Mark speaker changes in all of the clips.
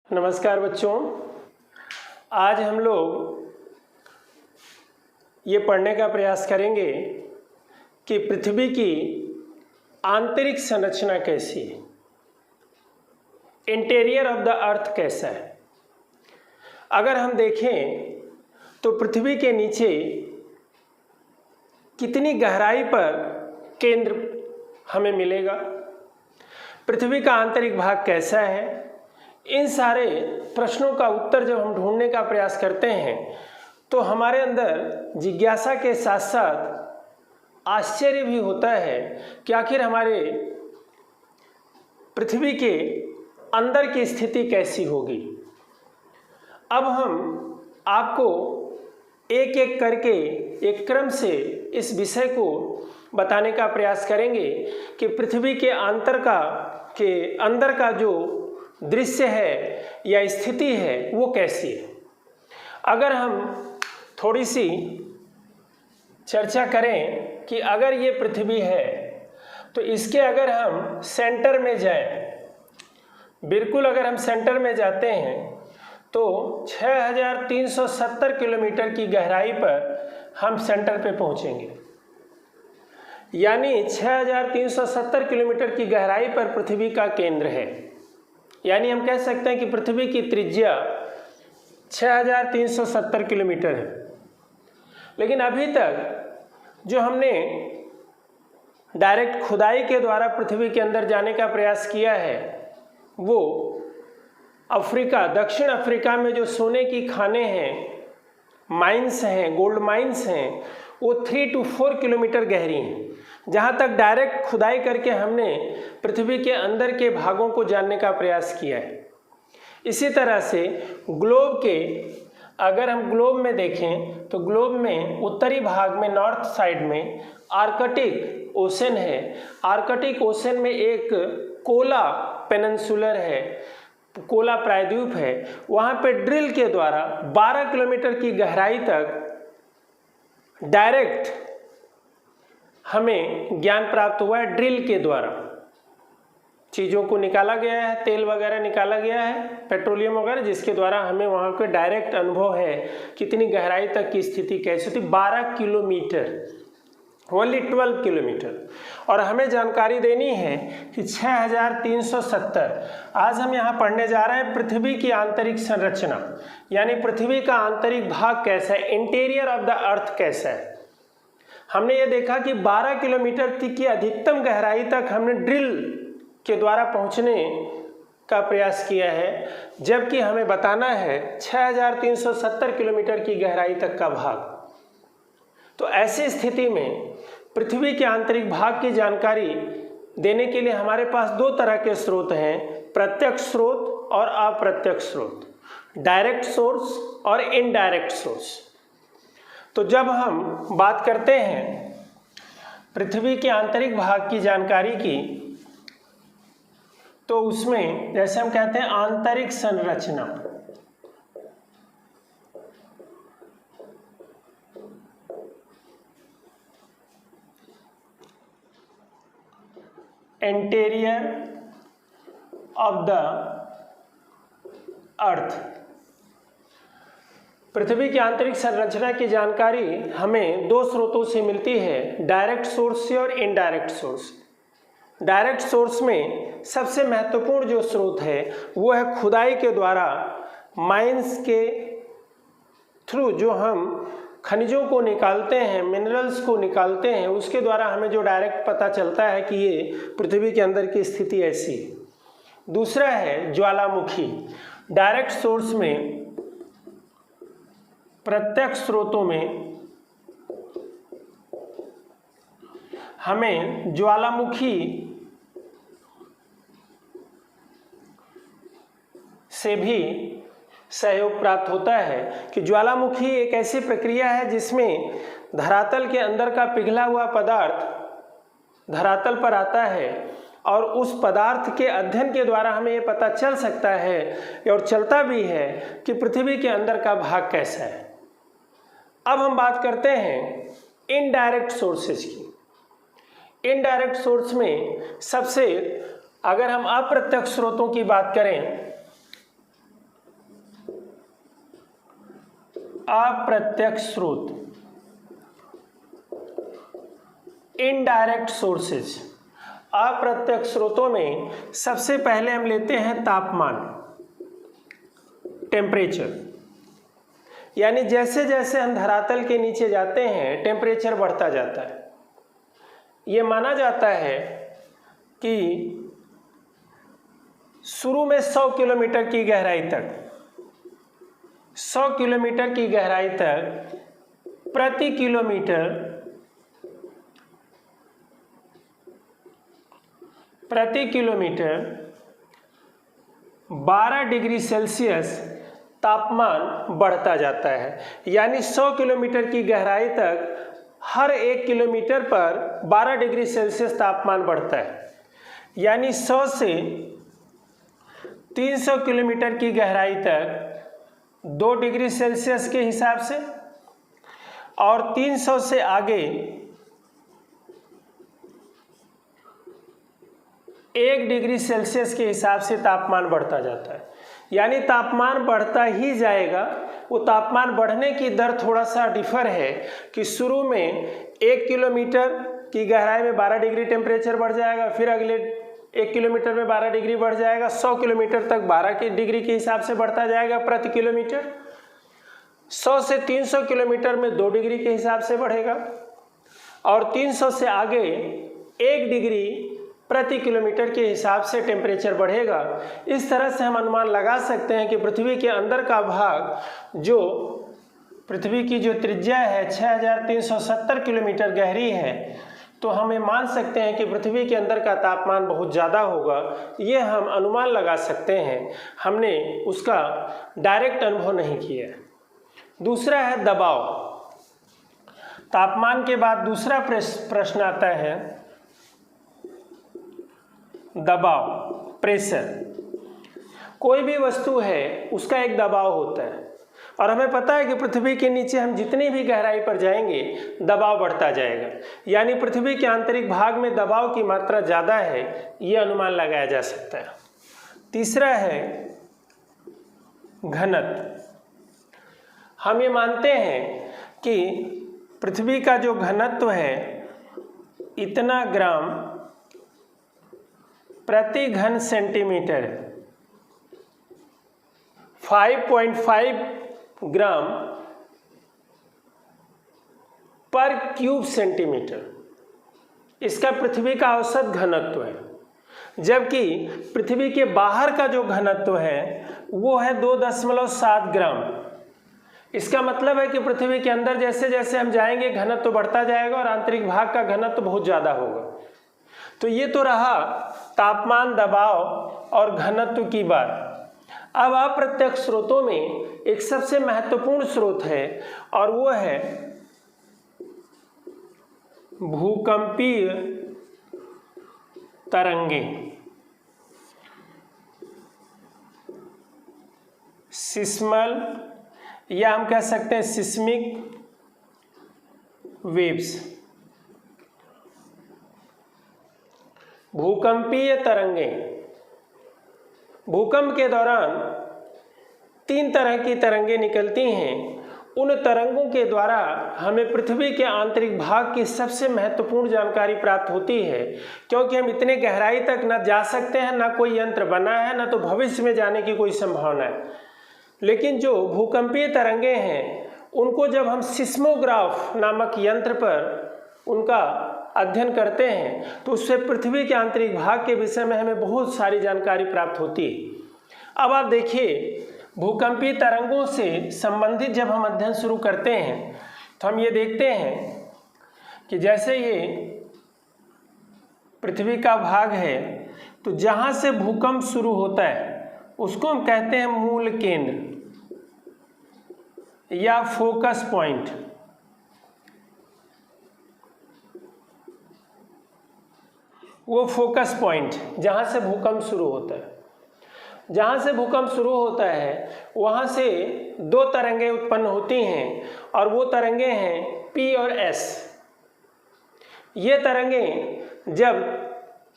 Speaker 1: नमस्कार बच्चों, आज हम लोग ये पढ़ने का प्रयास करेंगे कि पृथ्वी की आंतरिक संरचना कैसी है, इंटीरियर ऑफ द अर्थ कैसा है। अगर हम देखें तो पृथ्वी के नीचे कितनी गहराई पर केंद्र हमें मिलेगा, पृथ्वी का आंतरिक भाग कैसा है, इन सारे प्रश्नों का उत्तर जब हम ढूंढने का प्रयास करते हैं तो हमारे अंदर जिज्ञासा के साथ साथ आश्चर्य भी होता है कि आखिर हमारे पृथ्वी के अंदर की स्थिति कैसी होगी। अब हम आपको एक एक करके एक क्रम से इस विषय को बताने का प्रयास करेंगे कि पृथ्वी के अंदर का जो दृश्य है या स्थिति है वो कैसी है। अगर हम थोड़ी सी चर्चा करें कि अगर ये पृथ्वी है तो इसके अगर हम सेंटर में जाएं, बिल्कुल अगर हम सेंटर में जाते हैं तो 6370 किलोमीटर की गहराई पर हम सेंटर पे पहुंचेंगे। यानी 6370 किलोमीटर की गहराई पर पृथ्वी का केंद्र है। यानी हम कह सकते हैं कि पृथ्वी की त्रिज्या 6370 किलोमीटर है। लेकिन अभी तक जो हमने डायरेक्ट खुदाई के द्वारा पृथ्वी के अंदर जाने का प्रयास किया है वो दक्षिण अफ्रीका में जो सोने की खानें हैं, माइंस हैं, गोल्ड माइंस हैं, वो 3 to 4 किलोमीटर गहरी हैं। जहाँ तक डायरेक्ट खुदाई करके हमने पृथ्वी के अंदर के भागों को जानने का प्रयास किया है। इसी तरह से अगर हम ग्लोब में देखें तो ग्लोब में उत्तरी भाग में नॉर्थ साइड में आर्कटिक ओशन है। आर्कटिक ओशन में एक कोला पेनिनसुलर है, कोला प्रायद्वीप है। वहाँ पे ड्रिल के द्वारा 12 किलोमीटर की गहराई तक डायरेक्ट हमें ज्ञान प्राप्त हुआ है। ड्रिल के द्वारा चीज़ों को निकाला गया है, तेल वगैरह निकाला गया है, पेट्रोलियम वगैरह, जिसके द्वारा हमें वहाँ पे डायरेक्ट अनुभव है कितनी गहराई तक की स्थिति कैसी थी। 12 किलोमीटर, ओनली 12 किलोमीटर। और हमें जानकारी देनी है कि 6370। आज हम यहाँ पढ़ने जा रहे हैं पृथ्वी की आंतरिक संरचना, यानी पृथ्वी का आंतरिक भाग कैसा है, इंटीरियर ऑफ द अर्थ कैसा है। हमने ये देखा कि 12 किलोमीटर की अधिकतम गहराई तक हमने ड्रिल के द्वारा पहुंचने का प्रयास किया है, जबकि हमें बताना है 6370 किलोमीटर की गहराई तक का भाग। तो ऐसी स्थिति में पृथ्वी के आंतरिक भाग की जानकारी देने के लिए हमारे पास दो तरह के स्रोत हैं, प्रत्यक्ष स्रोत और अप्रत्यक्ष स्रोत, डायरेक्ट सोर्स और इनडायरेक्ट सोर्स। तो जब हम बात करते हैं पृथ्वी के आंतरिक भाग की जानकारी की तो उसमें जैसे हम कहते हैं आंतरिक संरचना, इंटीरियर ऑफ द अर्थ। पृथ्वी की आंतरिक संरचना की जानकारी हमें दो स्रोतों से मिलती है, डायरेक्ट सोर्स से और इनडायरेक्ट सोर्स। डायरेक्ट सोर्स में सबसे महत्वपूर्ण जो स्रोत है वो है खुदाई के द्वारा, माइंस के थ्रू जो हम खनिजों को निकालते हैं, मिनरल्स को निकालते हैं, उसके द्वारा हमें जो डायरेक्ट पता चलता है कि ये पृथ्वी के अंदर की स्थिति ऐसी है। दूसरा है ज्वालामुखी। डायरेक्ट सोर्स में, प्रत्यक्ष स्रोतों में हमें ज्वालामुखी से भी सहयोग प्राप्त होता है कि ज्वालामुखी एक ऐसी प्रक्रिया है जिसमें धरातल के अंदर का पिघला हुआ पदार्थ धरातल पर आता है और उस पदार्थ के अध्ययन के द्वारा हमें ये पता चल सकता है और चलता भी है कि पृथ्वी के अंदर का भाग कैसा है। अब हम बात करते हैं इनडायरेक्ट सोर्सेज की। इनडायरेक्ट सोर्स में सबसे, अगर हम अप्रत्यक्ष स्रोतों की बात करें अप्रत्यक्ष स्रोत, इनडायरेक्ट सोर्सेज। अप्रत्यक्ष स्रोतों में सबसे पहले हम लेते हैं तापमान, टेम्परेचर। यानी जैसे जैसे हम धरातल के नीचे जाते हैं टेम्परेचर बढ़ता जाता है। ये माना जाता है कि शुरू में 100 किलोमीटर की गहराई तक, 100 किलोमीटर की गहराई तक प्रति किलोमीटर 12 डिग्री सेल्सियस तापमान बढ़ता जाता है। यानी 100 किलोमीटर की गहराई तक हर 1 किलोमीटर पर 12 डिग्री सेल्सियस तापमान बढ़ता है। यानी 100 से 300 किलोमीटर की गहराई तक 2 डिग्री सेल्सियस के हिसाब से, और 300 से आगे 1 डिग्री सेल्सियस के हिसाब से तापमान बढ़ता जाता है। यानी तापमान बढ़ता ही जाएगा। वो तापमान बढ़ने की दर थोड़ा सा डिफर है कि शुरू में 1 किलोमीटर की गहराई में 12 डिग्री टेम्परेचर बढ़ जाएगा, फिर अगले 1 किलोमीटर में 12 डिग्री बढ़ जाएगा, 100 किलोमीटर तक 12 डिग्री के हिसाब से बढ़ता जाएगा प्रति किलोमीटर। 100 से 300 किलोमीटर में 2 डिग्री के हिसाब से बढ़ेगा, और 300 से आगे 1 डिग्री प्रति किलोमीटर के हिसाब से टेम्परेचर बढ़ेगा। इस तरह से हम अनुमान लगा सकते हैं कि पृथ्वी के अंदर का भाग, जो पृथ्वी की जो त्रिज्या है 6370 किलोमीटर गहरी है, तो हमें मान सकते हैं कि पृथ्वी के अंदर का तापमान बहुत ज़्यादा होगा। ये हम अनुमान लगा सकते हैं, हमने उसका डायरेक्ट अनुभव नहीं किया है। दूसरा है दबाव। तापमान के बाद दूसरा प्रश्न आता है दबाव, प्रेशर। कोई भी वस्तु है उसका एक दबाव होता है, और हमें पता है कि पृथ्वी के नीचे हम जितनी भी गहराई पर जाएंगे दबाव बढ़ता जाएगा। यानी पृथ्वी के आंतरिक भाग में दबाव की मात्रा ज़्यादा है, ये अनुमान लगाया जा सकता है। तीसरा है घनत्व। हम ये मानते हैं कि पृथ्वी का जो घनत्व है इतना ग्राम प्रति घन सेंटीमीटर है, 5.5 ग्राम पर क्यूब सेंटीमीटर इसका पृथ्वी का औसत घनत्व है। जबकि पृथ्वी के बाहर का जो घनत्व है वो है 2.7 ग्राम। इसका मतलब है कि पृथ्वी के अंदर जैसे जैसे हम जाएंगे घनत्व बढ़ता जाएगा और आंतरिक भाग का घनत्व बहुत ज़्यादा होगा। तो ये तो रहा तापमान, दबाव और घनत्व की बात। अब अप्रत्यक्ष स्रोतों में एक सबसे महत्वपूर्ण स्रोत है, और वो है भूकंपीय तरंगे, सिस्मल, या हम कह सकते हैं सिस्मिक वेव्स। भूकंपीय तरंगे। भूकंप के दौरान 3 तरह की तरंगे निकलती हैं। उन तरंगों के द्वारा हमें पृथ्वी के आंतरिक भाग की सबसे महत्वपूर्ण जानकारी प्राप्त होती है, क्योंकि हम इतने गहराई तक न जा सकते हैं, ना कोई यंत्र बना है, ना तो भविष्य में जाने की कोई संभावना है। लेकिन जो भूकंपीय तरंगे हैं उनको जब हम सिस्मोग्राफ नामक यंत्र पर उनका अध्ययन करते हैं तो उससे पृथ्वी के आंतरिक भाग के विषय में हमें बहुत सारी जानकारी प्राप्त होती है। अब आप देखिए, भूकंपीय तरंगों से संबंधित जब हम अध्ययन शुरू करते हैं तो हम ये देखते हैं कि जैसे ये पृथ्वी का भाग है, तो जहाँ से भूकंप शुरू होता है उसको हम कहते हैं मूल केंद्र या फोकस पॉइंट। वो फोकस पॉइंट जहाँ से भूकंप शुरू होता है, जहाँ से भूकंप शुरू होता है वहाँ से 2 तरंगें उत्पन्न होती हैं, और वो तरंगें हैं P और S। ये तरंगें जब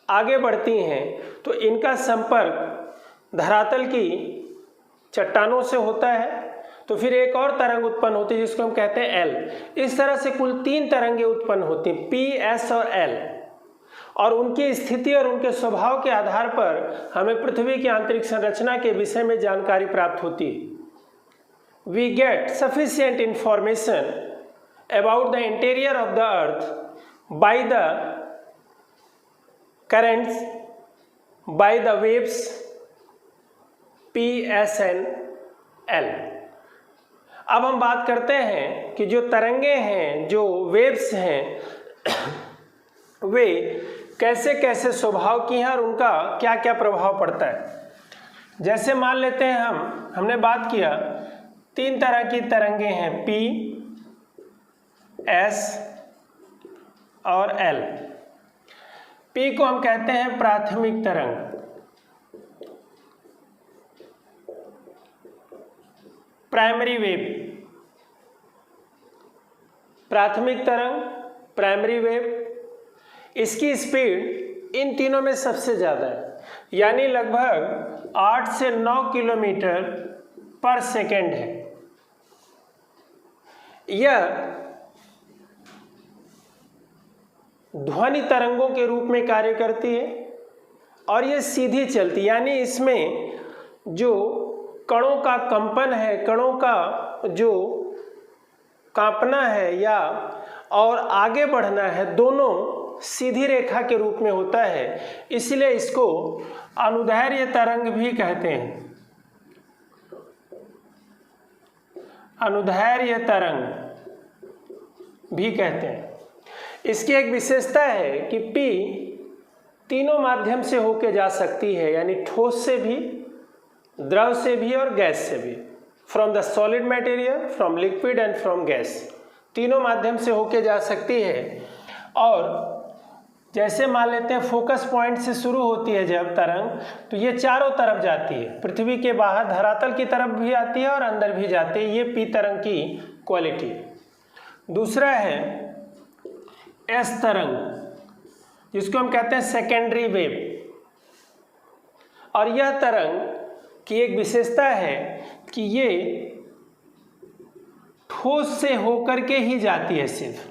Speaker 1: आगे बढ़ती हैं तो इनका संपर्क धरातल की चट्टानों से होता है, तो फिर एक और तरंग उत्पन्न होती है जिसको हम कहते हैं एल। इस तरह से कुल 3 तरंगें उत्पन्न होती हैं, पी, एस और एल, और उनकी स्थिति और उनके स्वभाव के आधार पर हमें पृथ्वी की आंतरिक संरचना के विषय में जानकारी प्राप्त होती है। We get sufficient information about the interior of the earth by the currents, by the waves P, S and L। अब हम बात करते हैं कि जो तरंगे हैं, जो वेव्स हैं, वे कैसे कैसे स्वभाव की हैं और उनका क्या क्या प्रभाव पड़ता है। जैसे मान लेते हैं हमने बात किया 3 तरह की तरंगे हैं, P, S और L। P को हम कहते हैं प्राथमिक तरंग, प्राइमरी वेव। प्राथमिक तरंग, प्राइमरी वेव, इसकी स्पीड इन तीनों में सबसे ज़्यादा है, यानी लगभग 8 से 9 किलोमीटर पर सेकेंड है। यह ध्वनि तरंगों के रूप में कार्य करती है और ये सीधी चलती, यानी इसमें जो कणों का कंपन है, कणों का जो कांपना है या और आगे बढ़ना है, दोनों सीधी रेखा के रूप में होता है, इसलिए इसको अनुदैर्ध्य तरंग भी कहते हैं। अनुदैर्ध्य तरंग भी कहते हैं। इसकी एक विशेषता है कि P तीनों माध्यम से होके जा सकती है, यानी ठोस से भी, द्रव से भी और गैस से भी। From the solid material, from liquid and from gas, तीनों माध्यम से होके जा सकती है। और जैसे मान लेते हैं फोकस पॉइंट से शुरू होती है जब तरंग, तो ये चारों तरफ जाती है, पृथ्वी के बाहर धरातल की तरफ भी आती है और अंदर भी जाती है। ये P तरंग की क्वालिटी। दूसरा है एस तरंग, जिसको हम कहते हैं सेकेंडरी वेव। और यह तरंग की एक विशेषता है कि ये ठोस से होकर के ही जाती है। सिर्फ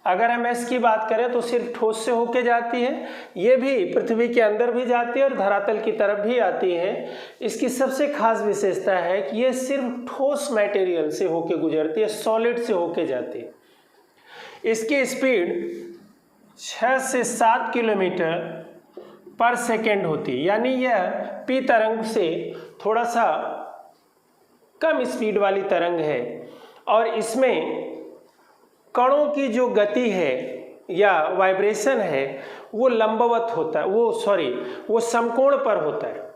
Speaker 1: अगर हम एस की बात करें तो सिर्फ ठोस से होकर जाती है। ये भी पृथ्वी के अंदर भी जाती है और धरातल की तरफ भी आती है। इसकी सबसे खास विशेषता है कि ये सिर्फ ठोस मटेरियल से होकर गुजरती है, सॉलिड से होकर जाती है। इसकी स्पीड 6 से 7 किलोमीटर पर सेकेंड होती है, यानी यह P तरंग से थोड़ा सा कम स्पीड वाली तरंग है। और इसमें कणों की जो गति है या वाइब्रेशन है वो लंबवत होता है, वो समकोण पर होता है,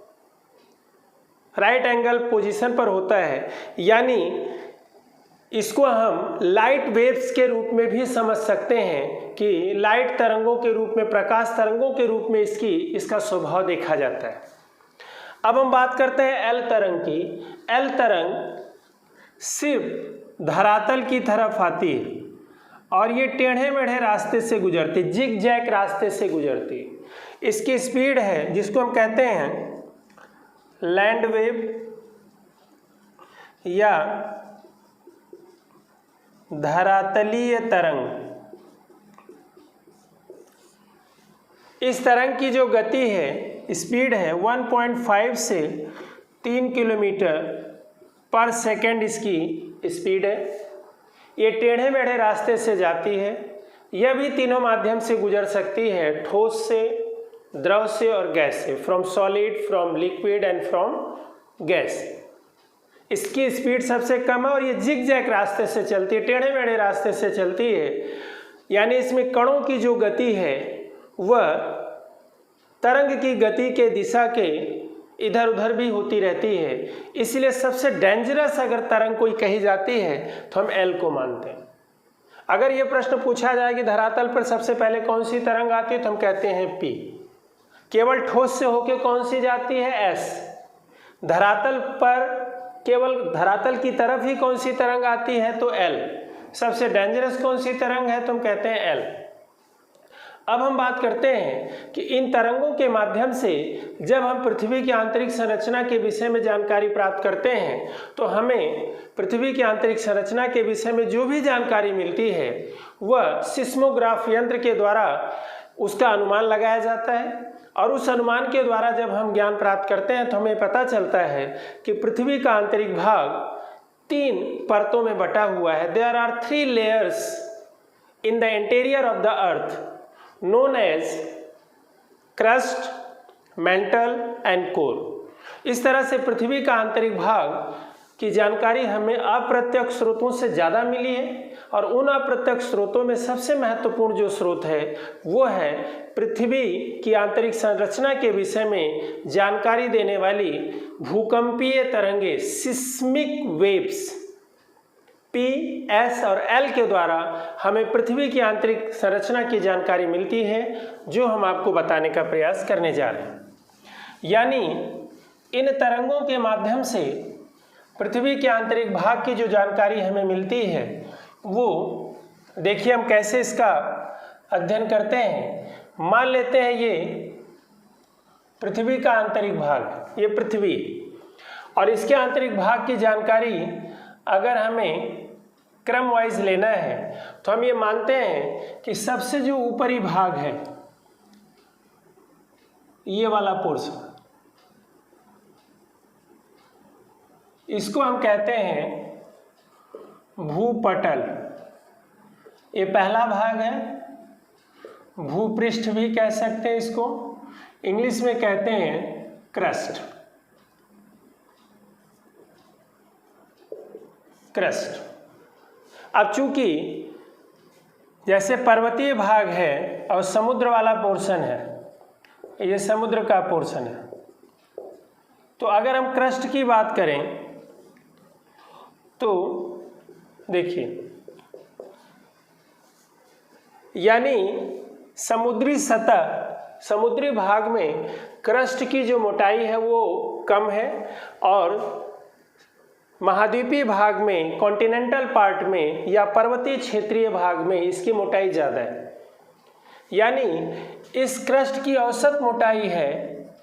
Speaker 1: राइट एंगल पोजीशन पर होता है। यानी इसको हम लाइट वेव्स के रूप में भी समझ सकते हैं कि लाइट तरंगों के रूप में, प्रकाश तरंगों के रूप में इसका स्वभाव देखा जाता है। अब हम बात करते हैं एल तरंग की। एल तरंग सिर्फ धरातल की तरफ आती है और ये टेढ़े मेढ़े रास्ते से गुजरती, जिग जैग रास्ते से गुजरती। इसकी स्पीड है जिसको हम कहते हैं लैंड वेव या धरातलीय तरंग। इस तरंग की जो गति है, स्पीड है 1.5 से 3 किलोमीटर पर सेकेंड इसकी स्पीड है। ये टेढ़े मेढ़े रास्ते से जाती है। यह भी तीनों माध्यम से गुजर सकती है, ठोस से, द्रव से और गैस से, from solid, from liquid and from gas. इसकी स्पीड सबसे कम है और ये जिग जैग रास्ते से चलती है, टेढ़े मेढ़े रास्ते से चलती है। यानी इसमें कणों की जो गति है वह तरंग की गति के दिशा के इधर उधर भी होती रहती है। इसलिए सबसे डेंजरस अगर तरंग कोई कही जाती है तो हम एल को मानते हैं। अगर ये प्रश्न पूछा जाए कि धरातल पर सबसे पहले कौन सी तरंग आती है तो हम कहते हैं P। केवल ठोस से होकर कौन सी जाती है, S। धरातल पर केवल धरातल की तरफ ही कौन सी तरंग आती है तो L। सबसे डेंजरस कौन सी तरंग है तो हम कहते हैं L। अब हम बात करते हैं कि इन तरंगों के माध्यम से जब हम पृथ्वी की आंतरिक संरचना के विषय में जानकारी प्राप्त करते हैं तो हमें पृथ्वी की आंतरिक संरचना के विषय में जो भी जानकारी मिलती है वह सिस्मोग्राफ यंत्र के द्वारा उसका अनुमान लगाया जाता है। और उस अनुमान के द्वारा जब हम ज्ञान प्राप्त करते हैं तो हमें पता चलता है कि पृथ्वी का आंतरिक भाग 3 परतों में बटा हुआ है। There are 3 layers in the interior of the earth known as crust, mantle and core। इस तरह से पृथ्वी का आंतरिक भाग की जानकारी हमें अप्रत्यक्ष स्रोतों से ज़्यादा मिली है और उन अप्रत्यक्ष स्रोतों में सबसे महत्वपूर्ण जो स्रोत है वो है पृथ्वी की आंतरिक संरचना के विषय में जानकारी देने वाली भूकंपीय तरंगे सिस्मिक वेव्स P, S और L के द्वारा हमें पृथ्वी की आंतरिक संरचना की जानकारी मिलती है जो हम आपको बताने का प्रयास करने जा रहे हैं। यानी इन तरंगों के माध्यम से पृथ्वी के आंतरिक भाग की जो जानकारी हमें मिलती है वो देखिए हम कैसे इसका अध्ययन करते हैं। मान लेते हैं ये पृथ्वी का आंतरिक भाग, ये पृथ्वी, और इसके आंतरिक भाग की जानकारी अगर हमें क्रम वाइज लेना है तो हम ये मानते हैं कि सबसे जो ऊपरी भाग है ये वाला पोर्शन, इसको हम कहते हैं भूपटल। ये पहला भाग है। भूपृष्ठ भी कह सकते हैं इसको, इंग्लिश में कहते हैं क्रस्ट। अब चूंकि जैसे पर्वतीय भाग है और समुद्र वाला पोर्शन है, ये समुद्र का पोर्शन है, तो अगर हम क्रस्ट की बात करें तो देखिए यानी समुद्री सतह, समुद्री भाग में क्रस्ट की जो मोटाई है वो कम है और महाद्वीपीय भाग में, कॉन्टिनेंटल पार्ट में या पर्वतीय क्षेत्रीय भाग में इसकी मोटाई ज़्यादा है। यानी इस क्रस्ट की औसत मोटाई है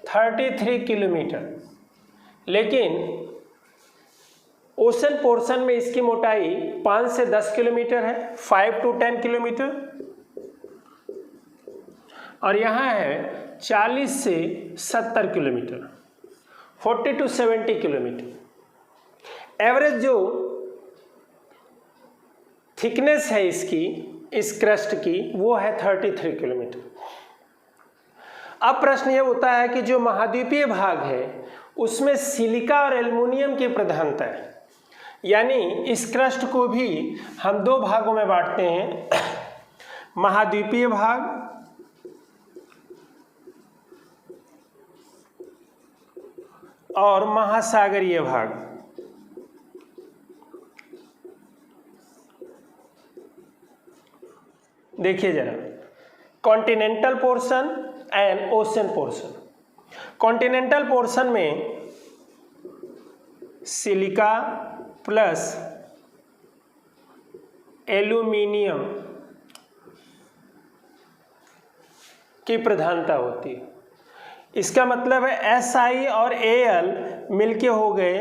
Speaker 1: 33 किलोमीटर, लेकिन ओशन पोर्शन में इसकी मोटाई 5 से 10 किलोमीटर है, 5 to 10 किलोमीटर, और यहाँ है 40 से 70 किलोमीटर, 40 to 70 किलोमीटर। एवरेज जो थिकनेस है इसकी, इस क्रस्ट की, वो है 33 किलोमीटर। अब प्रश्न ये होता है कि जो महाद्वीपीय भाग है उसमें सिलिका और एल्युमिनियम की प्रधानता है। यानी इस क्रस्ट को भी हम 2 भागों में बांटते हैं, महाद्वीपीय भाग और महासागरीय भाग। देखिए जरा, continental portion and ocean portion. Continental portion में सिलिका प्लस एल्यूमिनियम की प्रधानता होती है। इसका मतलब है Si और Al मिलके हो गए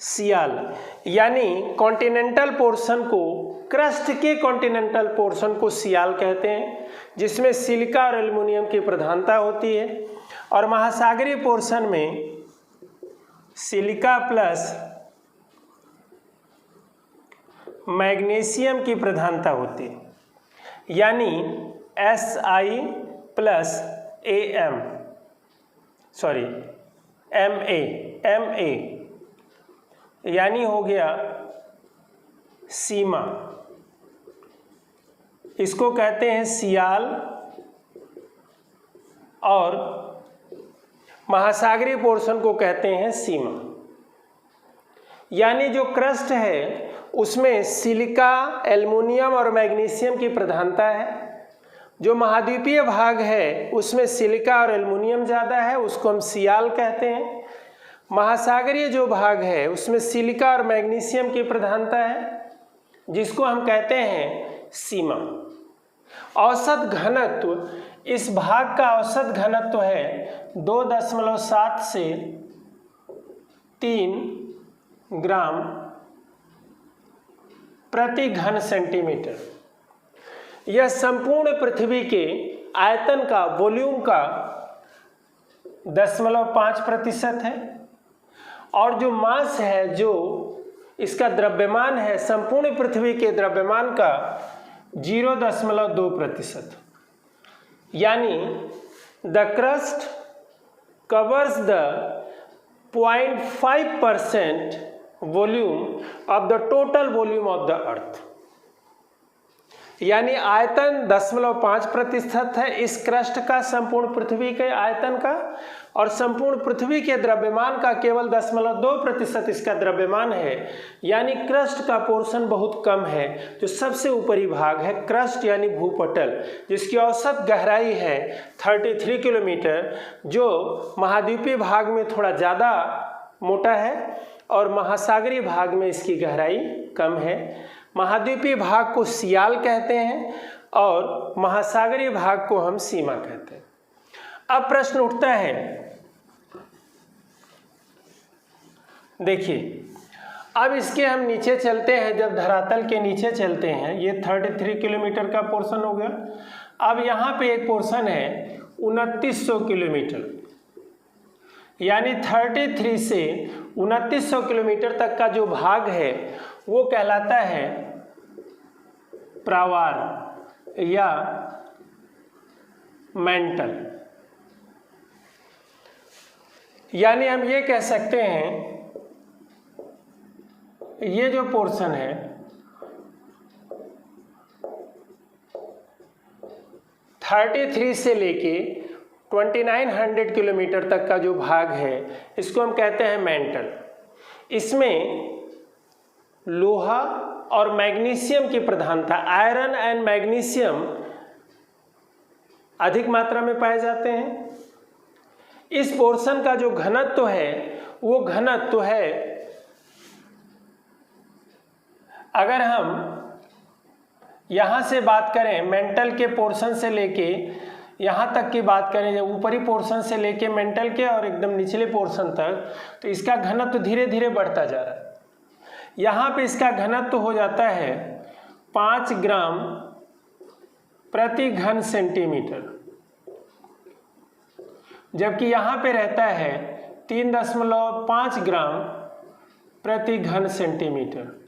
Speaker 1: सियाल। यानी कॉन्टिनेंटल पोर्शन को, क्रस्ट के कॉन्टिनेंटल पोर्शन को सियाल कहते हैं, जिसमें सिलिका और एल्युमिनियम की प्रधानता होती है, और महासागरीय पोर्शन में सिलिका प्लस मैग्नीशियम की प्रधानता होती है। यानी Si plus Am, sorry Ma, यानी हो गया सीमा। इसको कहते हैं सियाल, और महासागरीय पोर्शन को कहते हैं सीमा। यानी जो क्रस्ट है उसमें सिलिका, एल्युमिनियम और मैग्नीशियम की प्रधानता है। जो महाद्वीपीय भाग है उसमें सिलिका और एल्युमिनियम ज़्यादा है, उसको हम सियाल कहते हैं। महासागरीय जो भाग है उसमें सिलिका और मैग्नीशियम की प्रधानता है, जिसको हम कहते हैं सीमा। औसत घनत्व, इस भाग का औसत घनत्व है 2.7 से 3 ग्राम प्रति घन सेंटीमीटर। यह संपूर्ण पृथ्वी के आयतन का, वॉल्यूम का 0.5% है, और जो मास है, जो इसका द्रव्यमान है, संपूर्ण पृथ्वी के द्रव्यमान का 0.2%। यानी the crust covers the 0.5% volume of the total volume of the अर्थ। यानी आयतन 0.5% है इस क्रस्ट का, संपूर्ण पृथ्वी के आयतन का, और संपूर्ण पृथ्वी के द्रव्यमान का केवल 0.2% इसका द्रव्यमान है। यानी क्रस्ट का पोर्शन बहुत कम है। जो सबसे ऊपरी भाग है क्रस्ट यानी भूपटल, जिसकी औसत गहराई है 33 किलोमीटर, जो महाद्वीपीय भाग में थोड़ा ज़्यादा मोटा है और महासागरीय भाग में इसकी गहराई कम है। महाद्वीपीय भाग को सियाल कहते हैं और महासागरीय भाग को हम सीमा कहते हैं। अब प्रश्न उठता है, देखिए अब इसके हम नीचे चलते हैं, जब धरातल के नीचे चलते हैं, ये 33 किलोमीटर का पोर्शन हो गया। अब यहाँ पे एक पोर्शन है 2900 किलोमीटर, यानी 33 से 2900 किलोमीटर तक का जो भाग है वो कहलाता है प्रावार या मेंटल। यानी हम ये कह सकते हैं, ये जो पोर्शन है (33) से लेके 2900 किलोमीटर तक का जो भाग है इसको हम कहते हैं मेंटल। इसमें लोहा और मैग्नीशियम की प्रधानता, आयरन एंड मैग्नीशियम अधिक मात्रा में पाए जाते हैं। इस पोर्शन का जो घनत्व है वो घनत्व है, अगर हम यहाँ से बात करें, मेंटल के पोर्शन से लेके यहाँ तक की बात करें, जब ऊपरी पोर्शन से लेके मेंटल के और एकदम निचले पोर्शन तक, तो इसका घनत्व धीरे धीरे बढ़ता जा रहा है। यहाँ पे इसका घनत्व हो जाता है 5 ग्राम प्रति घन सेंटीमीटर, जबकि यहाँ पे रहता है 3.5 ग्राम प्रति घन सेंटीमीटर।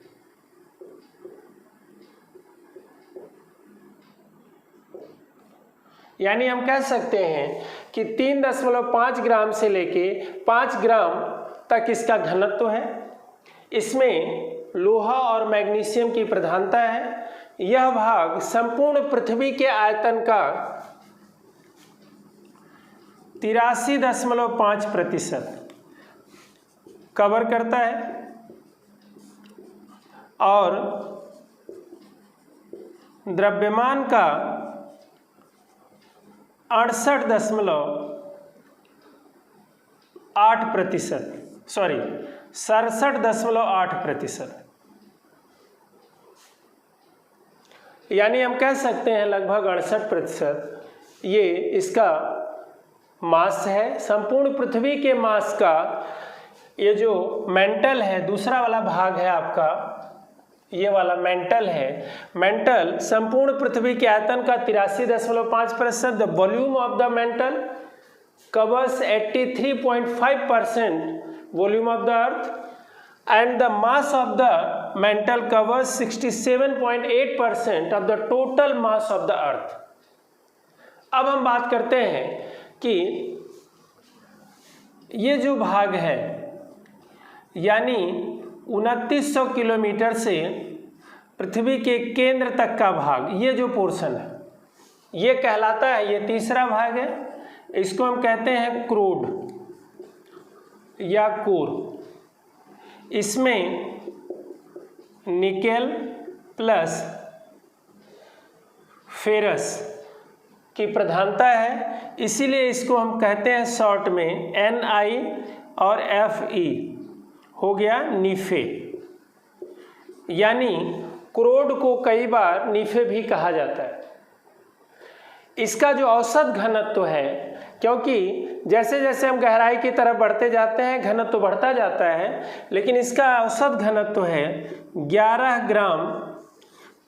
Speaker 1: यानी हम कह सकते हैं कि 3.5 ग्राम से लेके 5 ग्राम तक इसका घनत्व है। इसमें लोहा और मैग्नीशियम की प्रधानता है। यह भाग संपूर्ण पृथ्वी के आयतन का 83.5% कवर करता है और द्रव्यमान का 67.8%। यानी हम कह सकते हैं लगभग 68% ये इसका मास है। संपूर्ण पृथ्वी के मास का ये जो मेंटल है, दूसरा वाला भाग है आपका, ये वाला मेंटल है। मेंटल संपूर्ण पृथ्वी के आयतन का 83.5%। The volume of the mental covers 83.5% volume of the earth and the mass of the mantle covers 67.8% of the total mass of the earth। अब हम बात करते हैं कि ये जो भाग है, यानी 2900 किलोमीटर से पृथ्वी के केंद्र तक का भाग, ये जो पोर्शन है ये कहलाता है, ये तीसरा भाग है, इसको हम कहते हैं क्रोड या कोर। इसमें निकेल प्लस फेरस की प्रधानता है, इसीलिए इसको हम कहते हैं शॉर्ट में Ni और Fe, हो गया नीफे। यानी क्रोड को कई बार नीफे भी कहा जाता है। इसका जो औसत घनत्व है, क्योंकि जैसे जैसे हम गहराई की तरफ बढ़ते जाते हैं घनत्व तो बढ़ता जाता है, लेकिन इसका औसत घनत्व है 11 ग्राम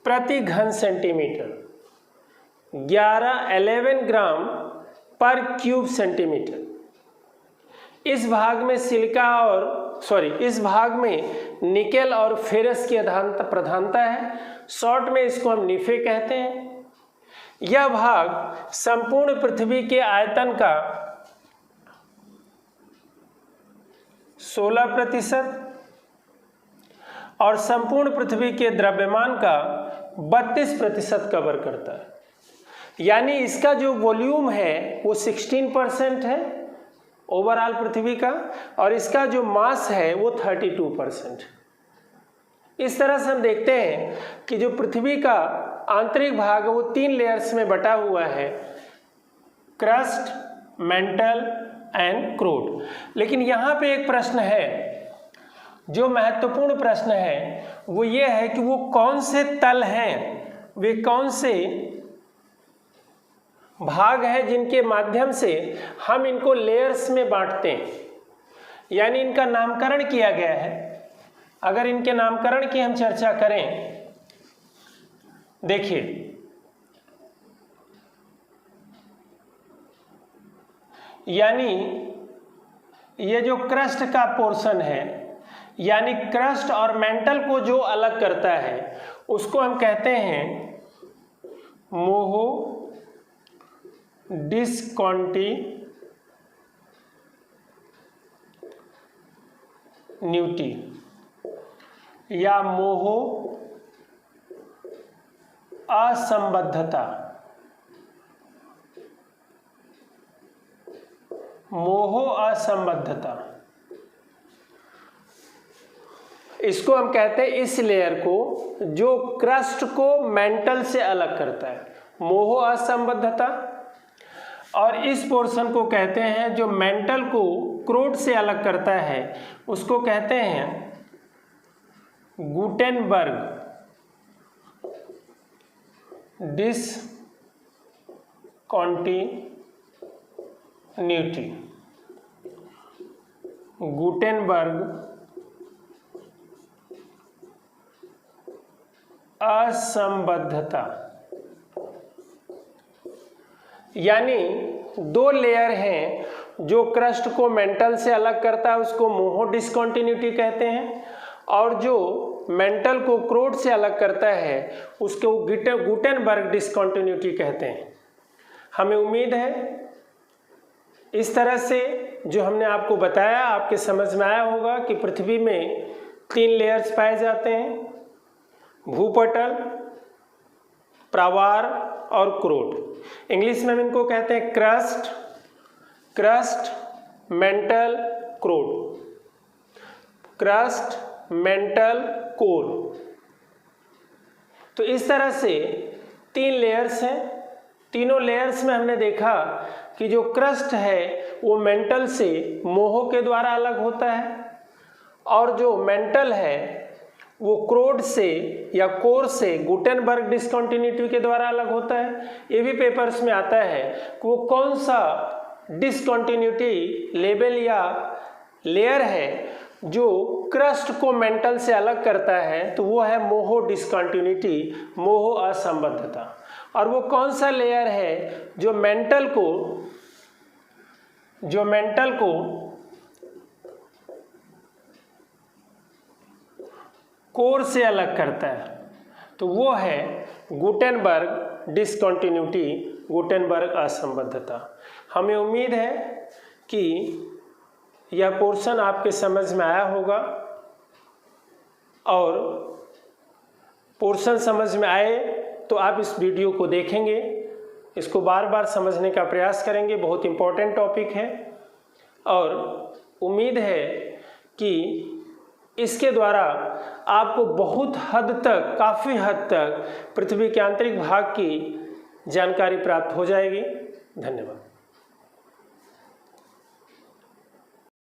Speaker 1: प्रति घन सेंटीमीटर, 11 ग्राम पर क्यूब सेंटीमीटर। इस भाग में इस भाग में निकेल और फेरस की प्रधानता है। शॉर्ट में इसको हम निफे कहते हैं। यह भाग संपूर्ण पृथ्वी के आयतन का 16% और संपूर्ण पृथ्वी के द्रव्यमान का 32% कवर करता है। यानी इसका जो वॉल्यूम है वो 16% है ओवरऑल पृथ्वी का, और इसका जो मास है वो 32%। इस तरह से हम देखते हैं कि जो पृथ्वी का आंतरिक भाग है वो 3 लेयर्स में बटा हुआ है, क्रस्ट, मेंटल एंड क्रोड। लेकिन यहाँ पे एक प्रश्न है, जो महत्वपूर्ण प्रश्न है वो ये है कि वो कौन से तल हैं, वे कौन से भाग हैं जिनके माध्यम से हम इनको लेयर्स में बांटते हैं, यानी इनका नामकरण किया गया है। अगर इनके नामकरण की हम चर्चा करें, देखिए यानी ये जो क्रस्ट का पोर्शन है, यानी क्रस्ट और मेंटल को जो अलग करता है उसको हम कहते हैं मोहो डिस्कंटिन्यूटी या मोहो असंबद्धता। मोहो असंबद्धता, इसको हम कहते हैं इस लेयर को जो क्रस्ट को मेंटल से अलग करता है, मोहो असंबद्धता। और इस पोर्शन को कहते हैं जो मेंटल को क्रोड से अलग करता है, उसको कहते हैं गुटेनबर्ग डिसकंटिन्यूटी। गुटेनबर्ग असंबद्धता, यानी 2 लेयर हैं, जो क्रस्ट को मेंटल से अलग करता है उसको मोहो डिसकंटिन्यूटी कहते हैं, और जो मेंटल को क्रोड से अलग करता है उसको गुटेनबर्ग डिसकंटिन्यूटी कहते हैं। हमें उम्मीद है इस तरह से जो हमने आपको बताया आपके समझ में आया होगा कि पृथ्वी में 3 लेयर्स पाए जाते हैं, भूपटल, प्रावार और क्रोड। इंग्लिश में हम इनको कहते हैं क्रस्ट, मेंटल, क्रोड, क्रस्ट, मेंटल, कोर। तो इस तरह से 3 लेयर्स हैं। तीनों लेयर्स में हमने देखा कि जो क्रस्ट है वो मेंटल से मोहो के द्वारा अलग होता है, और जो मेंटल है वो क्रोड से या कोर से गुटेनबर्ग डिसकंटिन्यूटी के द्वारा अलग होता है। ये भी पेपर्स में आता है कि वो कौन सा डिसकंटिन्यूटी लेवल या लेयर है जो क्रस्ट को मेंटल से अलग करता है, तो वो है मोहो डिसकंटिन्यूटी, मोहो असंबद्धता। और वो कौन सा लेयर है जो मेंटल को कोर से अलग करता है, तो वो है गुटेनबर्ग डिसकंटिन्यूटी, गुटेनबर्ग असंबद्धता। हमें उम्मीद है कि यह पोर्शन आपके समझ में आया होगा, और पोर्शन समझ में आए तो आप इस वीडियो को देखेंगे, इसको बार बार समझने का प्रयास करेंगे। बहुत इम्पोर्टेंट टॉपिक है, और उम्मीद है कि इसके द्वारा आपको बहुत हद तक, काफ़ी हद तक पृथ्वी के आंतरिक भाग की जानकारी प्राप्त हो जाएगी। धन्यवाद।